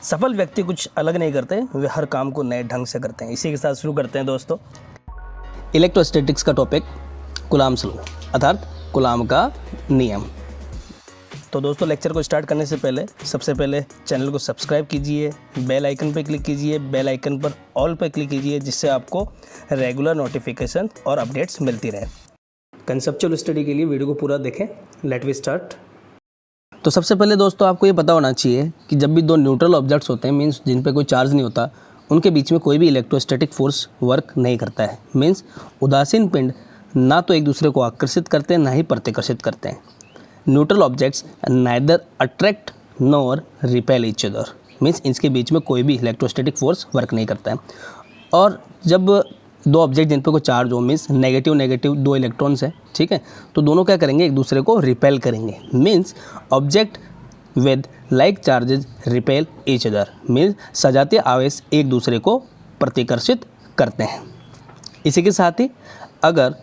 सफल व्यक्ति कुछ अलग नहीं करते, वे हर काम को नए ढंग से करते हैं। इसी के साथ शुरू करते हैं दोस्तों इलेक्ट्रोस्टैटिक्स का टॉपिक, कुलाम्स लॉ अर्थात कुलाम का नियम। तो दोस्तों लेक्चर को स्टार्ट करने से पहले सबसे पहले चैनल को सब्सक्राइब कीजिए, बेल आइकन पर क्लिक कीजिए, बेल आइकन पर ऑल पर क्लिक कीजिए, जिससे आपको रेगुलर नोटिफिकेशन और अपडेट्स मिलती रहे। कंसेप्चुअल स्टडी के लिए वीडियो को पूरा देखें। Let we start. तो सबसे पहले दोस्तों आपको ये पता होना चाहिए कि जब भी दो न्यूट्रल ऑब्जेक्ट्स होते हैं, मीन्स जिन पे कोई चार्ज नहीं होता, उनके बीच में कोई भी इलेक्ट्रोस्टैटिक फोर्स वर्क नहीं करता है। मीन्स उदासीन पिंड ना तो एक दूसरे को आकर्षित करते हैं, ना ही प्रतिकर्षित करते हैं। Neutral objects neither attract nor repel each other, means इनके बीच में कोई भी इलेक्ट्रोस्टैटिक फोर्स वर्क नहीं करता है। और जब दो ऑब्जेक्ट जिन पर कोई चार्ज हो, मीन्स नेगेटिव नेगेटिव दो इलेक्ट्रॉन्स हैं, ठीक है, तो दोनों क्या करेंगे, एक दूसरे को रिपेल करेंगे। Means object with like charges repel each other, means सजातीय आवेश एक दूसरे को प्रतिकर्षित करते हैं। इसी के साथ ही अगर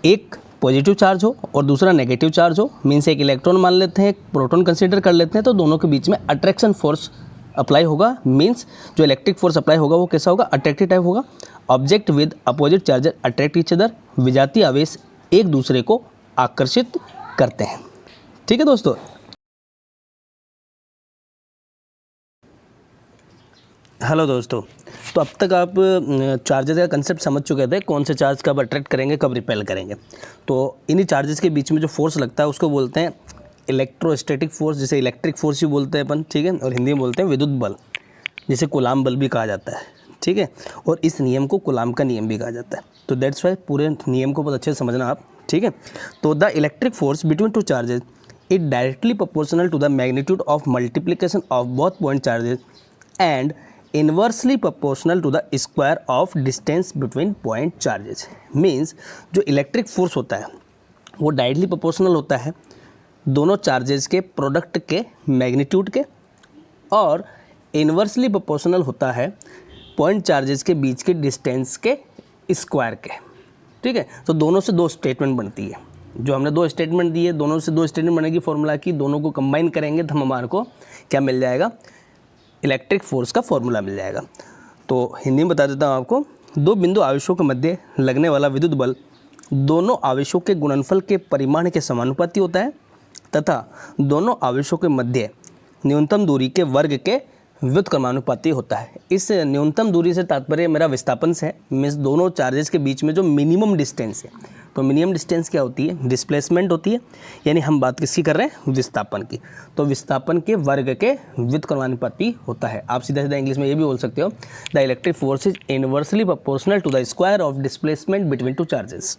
एक पॉजिटिव चार्ज हो और दूसरा नेगेटिव चार्ज हो, मीन्स एक इलेक्ट्रॉन मान लेते हैं, एक प्रोटॉन कंसीडर कर लेते हैं, तो दोनों के बीच में अट्रैक्शन फोर्स अप्लाई होगा। मीन्स जो इलेक्ट्रिक फोर्स अप्लाई होगा वो कैसा होगा, अट्रैक्टिव टाइप होगा। Object with opposite charger attract each other, विजातीय आवेश एक दूसरे को आकर्षित करते हैं। ठीक है दोस्तों। हेलो दोस्तों, तो अब तक आप चार्जेस का कंसेप्ट समझ चुके थे, कौन से चार्ज कब अट्रैक्ट करेंगे, कब रिपेल करेंगे। तो इन्हीं चार्जेस के बीच में जो फोर्स लगता है उसको बोलते हैं इलेक्ट्रोस्टैटिक फोर्स, जिसे इलेक्ट्रिक फोर्स भी बोलते हैं अपन, ठीक है, और हिंदी में बोलते हैं विद्युत बल, जिसे कुलाम बल भी कहा जाता है, ठीक है। और इस नियम को कुलाम का नियम भी कहा जाता है। तो दैट्स वाई पूरे नियम को बहुत अच्छे से समझना आप, ठीक है। तो the electric force between two charges it directly proportional to the magnitude of multiplication of both point charges and inversely proportional to the square of distance between point charges. Means जो इलेक्ट्रिक फोर्स होता है वो directly proportional होता है दोनों charges के product के magnitude के, और इन्वर्सली प्रोपोर्शनल होता है पॉइंट चार्जेस के बीच के डिस्टेंस के स्क्वायर के, ठीक है। तो दोनों से दो स्टेटमेंट बनती है। जो हमने दो स्टेटमेंट दिए, दोनों से दो स्टेटमेंट बनेगी फॉर्मूला की, दोनों को कंबाइन करेंगे तो हमारे को क्या मिल जाएगा, इलेक्ट्रिक फोर्स का फॉर्मूला मिल जाएगा। तो हिंदी में बता देता हूँ आपको। दो बिंदु आवेशों के मध्य लगने वाला विद्युत बल दोनों आवेशों के गुणनफल के परिमाण के समानुपाती होता है तथा दोनों आवेशों के मध्य न्यूनतम दूरी के वर्ग के व्युत्क्रमानुपाती होता है। इस न्यूनतम दूरी से तात्पर्य मेरा विस्थापन से है, मीन्स दोनों चार्जेस के बीच में जो मिनिमम डिस्टेंस है। तो मिनिमम डिस्टेंस क्या होती है, डिस्प्लेसमेंट होती है, यानी हम बात किसकी कर रहे हैं, विस्थापन की। तो विस्थापन के वर्ग के व्युत्क्रमानुपाती होता है। आप सीधा सीधा इंग्लिश में ये भी बोल सकते हो, the electric force is inversely proportional to the square of displacement between two charges.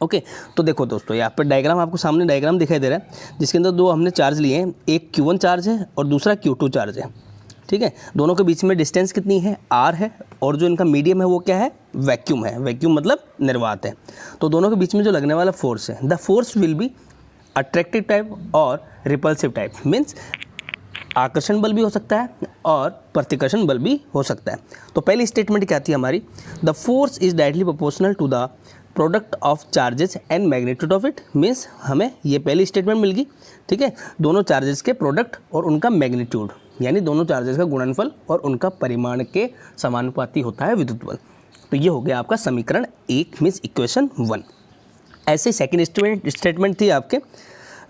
Okay, तो देखो दोस्तों, यहाँ पर डायग्राम आपको सामने डायग्राम दिखाई दे रहा है, जिसके अंदर दो हमने चार्ज लिए हैं, एक Q1 चार्ज है और दूसरा Q2 चार्ज है, ठीक है। दोनों के बीच में डिस्टेंस कितनी है, R है, और जो इनका मीडियम है वो क्या है, वैक्यूम है। वैक्यूम मतलब निर्वात है। तो दोनों के बीच में जो लगने वाला फोर्स है, the force will be attractive type और रिपल्सिव टाइप। मीन्स आकर्षण बल भी हो सकता है और प्रतिकर्षण बल भी हो सकता है। तो पहली स्टेटमेंट क्या थी हमारी, the force is directly proportional to the product of charges and magnitude of it. Means हमें ये पहली स्टेटमेंट मिल गई, ठीक है। दोनों चार्जेस के प्रोडक्ट और उनका मैग्नीट्यूड, यानी दोनों चार्जेस का गुणनफल और उनका परिमाण के समानुपाती होता है विद्युत बल। तो ये हो गया आपका समीकरण 1, मीन्स इक्वेशन 1। ऐसे सेकेंड स्टेटमेंट थी आपके,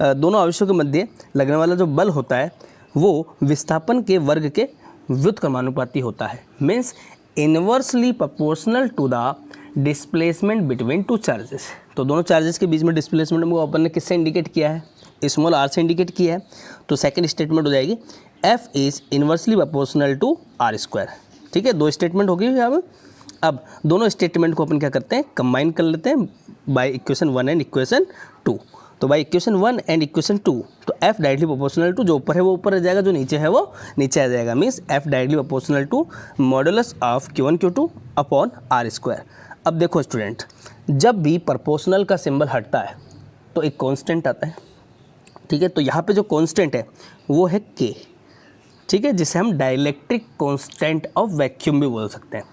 दोनों आवेशों के मध्य लगने वाला जो बल होता है वो विस्थापन के वर्ग के व्युत्क्रमानुपाती होता है। Means inversely proportional to the displacement between two charges. तो दोनों चार्जेस के बीच में डिस्प्लेसमेंट को अपन ने किससे इंडिकेट किया है, स्मॉल r से इंडिकेट किया है। तो सेकंड स्टेटमेंट हो जाएगी F is inversely proportional to R square, ठीक है। दो स्टेटमेंट हो गई यहाँ। अब दोनों स्टेटमेंट को अपन क्या करते हैं, कंबाइन कर लेते हैं बाय इक्वेशन 1 एंड इक्वेशन 2। तो बाय इक्वेशन 1 एंड इक्वेशन 2, तो F डायरेक्टली प्रोपोर्शनल टू, जो ऊपर है वो ऊपर आ जाएगा, जो नीचे है वो नीचे आ जाएगा। Means F directly proportional to modulus of Q1 Q2 upon R square. अब देखो स्टूडेंट, जब भी प्रोपोर्शनल का सिंबल हटता है तो एक कांस्टेंट आता है, ठीक है। तो यहाँ पे जो कांस्टेंट है वो है K, ठीक है, जिसे हम डाइलेक्ट्रिक कांस्टेंट ऑफ वैक्यूम भी बोल सकते हैं,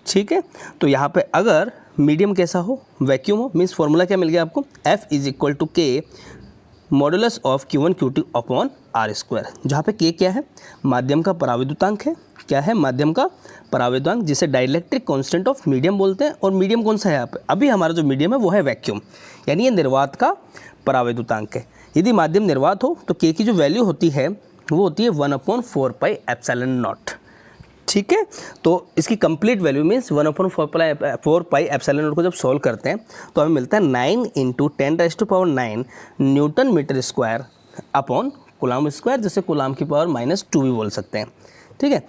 ठीक है। तो यहाँ पे अगर मीडियम कैसा हो, वैक्यूम हो, मीन्स फॉर्मूला क्या मिल गया आपको, F is equal to K modulus of Q1 Q2 upon R square, जहाँ पे K क्या है, माध्यम का पराविद्युतांक है। क्या है, माध्यम का पराविद्युतांक, जिसे डाइलेक्ट्रिक कांस्टेंट ऑफ मीडियम बोलते हैं। और मीडियम कौन सा है यहाँ पे, अभी हमारा जो मीडियम है वो है वैक्यूम, यानी ये निर्वात का पराविद्युतांक है। यदि माध्यम निर्वात हो तो K की जो वैल्यू होती है वो होती है 1/4 पाई एप्सिलॉन नॉट। ठीक है, तो इसकी complete value means 1/4 pi epsilon not को जब सॉल्व करते हैं तो हमें मिलता है 9 × 10⁻⁹ newton metre square upon coulomb square, जिसे कूलाम की पावर -2 भी बोल सकते हैं। ठीक है,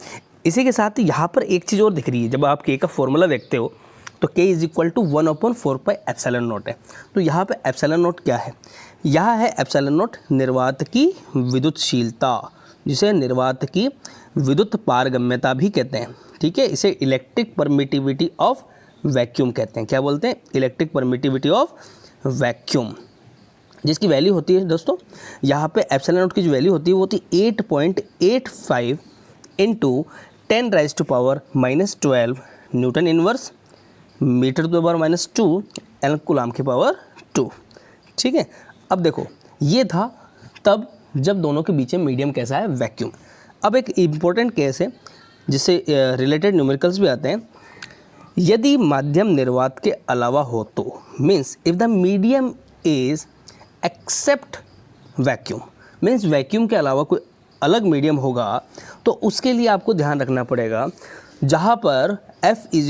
इसी के साथ यहाँ पर एक चीज़ और दिख रही है, जब आप K का फॉर्मूला देखते हो तो K = 1/4 पाई एप्सिलॉन नॉट है। तो यहाँ पे एप्सिलॉन नॉट क्या है, यह है एप्सिलॉन नॉट निर्वात की विद्युतशीलता, जिसे निर्वात की विद्युत पारगम्यता भी कहते हैं। ठीक है, इसे इलेक्ट्रिक परमिटिविटी ऑफ वैक्यूम कहते हैं। क्या बोलते हैं, इलेक्ट्रिक परमिटिविटी ऑफ वैक्यूम, जिसकी वैल्यू होती है दोस्तों, यहाँ पे एप्सिलॉन नॉट की जो वैल्यू होती है वो होती है 8.85 × 10⁻⁻12 newton inverse metre to the power -2 and coulomb की पावर 2। ठीक है, अब देखो ये था तब जब दोनों के बीच में मीडियम कैसा है, वैक्यूम। अब एक इम्पोर्टेंट केस है जिससे रिलेटेड न्यूमेरिकल्स भी आते हैं। यदि माध्यम निर्वात के अलावा हो तो means if the medium is except vacuum, means vacuum के अलावा कोई अलग मीडियम होगा तो उसके लिए आपको ध्यान रखना पड़ेगा, जहाँ पर F =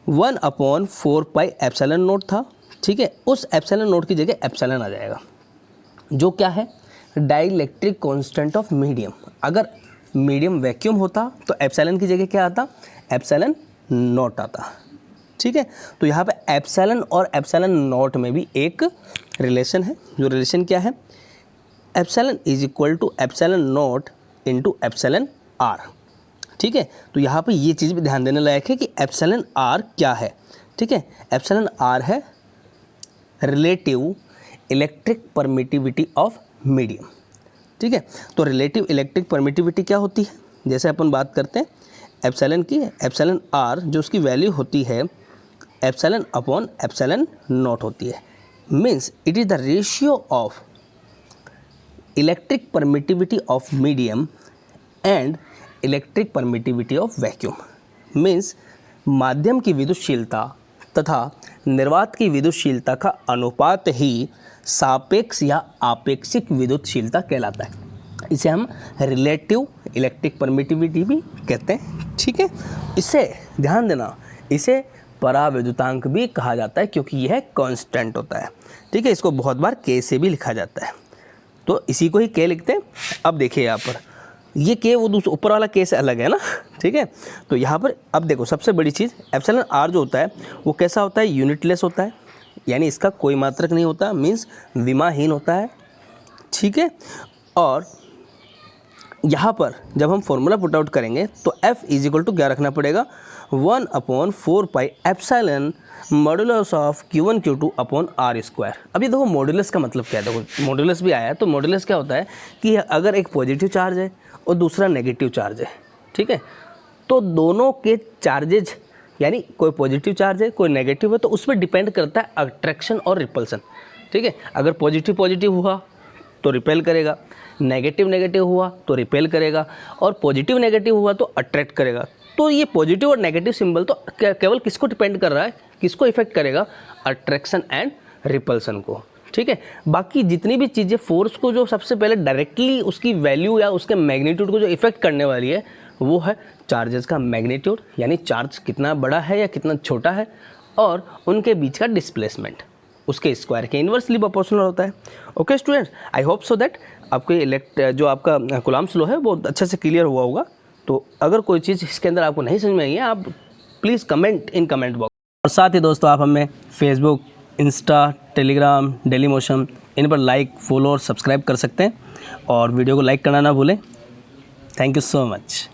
1/4 पाई एप्सिलॉन नॉट था। ठीक है, उस एप्सिलॉन नॉट की जगह एप्सिलॉन आ जाएगा, जो क्या है, डाइलेक्ट्रिक कांस्टेंट ऑफ मीडियम। अगर मीडियम वैक्यूम होता तो एप्सिलॉन की जगह क्या आता, एप्सिलॉन नॉट आता। ठीक है, तो यहाँ पे एप्सिलॉन और एप्सिलॉन नॉट में भी एक रिलेशन है। जो रिलेशन क्या है, epsilon = epsilon naught × epsilon R. ठीक है, तो यहाँ पे ये चीज़ भी ध्यान देने लायक है कि एप्सिलॉन आर क्या है। ठीक है, एप्सिलॉन आर है relative electric permittivity of medium. ठीक है, तो रिलेटिव इलेक्ट्रिक परमिटिविटी क्या होती है, जैसे अपन बात करते हैं एप्सिलॉन की, एप्सिलॉन आर जो उसकी वैल्यू होती है एप्सिलॉन अपॉन एप्सिलॉन नॉट होती है। Means it is the ratio of electric permittivity of medium and electric permittivity of vacuum. Means माध्यम की विद्युतशीलता तथा निर्वात की विद्युतशीलता का अनुपात ही सापेक्ष या आपेक्षिक विद्युतशीलता कहलाता है। इसे हम रिलेटिव इलेक्ट्रिक परमिटिविटी भी कहते हैं। ठीक है, इसे ध्यान देना, इसे पराविद्युतांक भी कहा जाता है क्योंकि यह कांस्टेंट होता है। ठीक है, इसको बहुत बार K से भी लिखा जाता है, तो इसी को ही K लिखते हैं। अब देखिए यहाँ पर ये K वो दूसरा ऊपर वाला K से अलग है ना। ठीक है, तो यहाँ पर अब देखो सबसे बड़ी चीज़ एप्सिलॉन आर जो होता है वो कैसा होता है, यूनिटलेस होता है, यानी इसका कोई मात्रक नहीं होता, मीन्स विमाहीन होता है। ठीक है, और यहाँ पर जब हम फॉर्मूला पुट आउट करेंगे तो F = क्या रखना पड़ेगा, 1/4 pi epsilon modulus of Q1 Q2 upon R square. अभी देखो मॉडुलस का मतलब क्या है, देखो मॉडुलस भी आया है, तो मॉडुलस क्या होता है कि अगर एक पॉजिटिव चार्ज है और दूसरा नेगेटिव चार्ज है, ठीक है, तो दोनों के चार्जेज यानी कोई पॉजिटिव चार्ज है कोई नेगेटिव है, तो उस पर डिपेंड करता है अट्रैक्शन और रिपल्सन। ठीक है, अगर पॉजिटिव पॉजिटिव हुआ तो रिपेल करेगा, नेगेटिव नेगेटिव हुआ तो रिपेल करेगा, और पॉजिटिव नेगेटिव हुआ तो अट्रैक्ट करेगा। तो ये पॉजिटिव और नेगेटिव सिंबल तो केवल किसको डिपेंड कर रहा है, किसको इफेक्ट करेगा, अट्रैक्शन एंड रिपल्सन को। ठीक है, बाकी जितनी भी चीज़ें फोर्स को जो सबसे पहले डायरेक्टली उसकी वैल्यू या उसके मैग्नीट्यूड को जो इफेक्ट करने वाली है वो है चार्जेस का मैग्नीट्यूड, यानी चार्ज कितना बड़ा है या कितना छोटा है, और उनके बीच का डिस्प्लेसमेंट उसके स्क्वायर के इन्वर्सली प्रोपोर्शनल होता है। Okay students, I hope so that आपके जो आपका कूलम्ब्स लॉ है वो अच्छे से क्लियर हुआ होगा। तो अगर कोई चीज़ इसके अंदर आपको नहीं समझ में आई है, आप please comment in comment box. और साथ ही दोस्तों आप हमें Facebook, Insta, Telegram, daily motion in पर लाइक, फॉलो और सब्सक्राइब कर सकते हैं, और वीडियो को लाइक करना ना भूलें। Thank you so much.